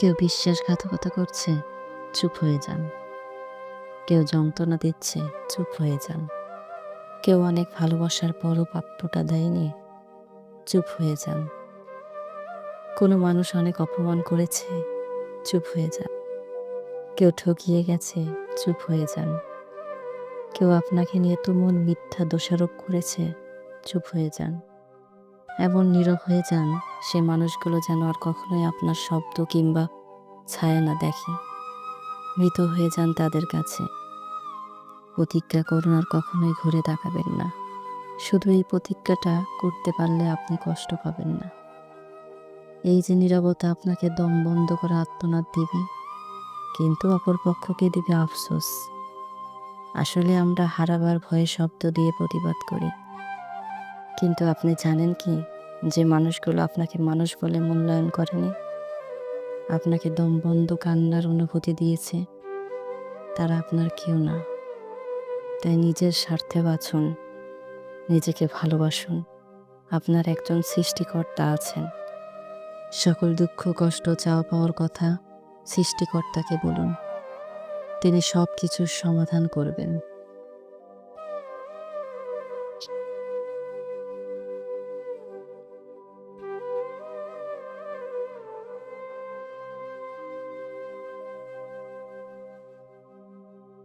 কেউ বিশ্বাসঘাতকতা করছে, চুপ হয়ে যান। কেউ যন্ত্রণা দিচ্ছে, চুপ হয়ে যান। কেউ অনেক ভালোবাসার পরও প্রাপ্যটা দেয়নি, চুপ হয়ে যান। কোনো মানুষ অনেক অপমান করেছে, চুপ হয়ে যান। কেউ ঠকিয়ে গেছে, চুপ হয়ে যান। কেউ আপনাকে নিয়ে তুমুল মিথ্যা দোষারোপ করেছে, চুপ হয়ে যান। এমন নীরব হয়ে যান, সে মানুষগুলো যেন আর কখনোই আপনার শব্দ কিংবা ছায়া না দেখে। মৃত হয়ে যান তাদের কাছে। প্রতিজ্ঞা করুন আর কখনোই ঘুরে তাকাবেন না। শুধু এই প্রতিজ্ঞাটা করতে পারলে আপনি কষ্ট পাবেন না। এই যে নীরবতা আপনাকে দম বন্ধ করে আর্তনাদ দিবে, কিন্তু অপর পক্ষকে দিবে আফসোস। আসলে আমরা হারাবার ভয়ে শব্দ দিয়ে প্রতিবাদ করি, কিন্তু আপনি জানেন কি, যে মানুষগুলো আপনাকে মানুষ বলে মূল্যায়ন করেনি, আপনাকে দম বন্ধ কান্নার অনুভূতি দিয়েছে, তারা আপনার কেউ না। তাই নিজের স্বার্থে বাঁচুন, নিজেকে ভালোবাসুন। আপনার একজন সৃষ্টিকর্তা আছেন। সকল দুঃখ কষ্ট চাওয়া পাওয়ার কথা সৃষ্টিকর্তাকে বলুন, তিনি সব কিছুর সমাধান করবেন।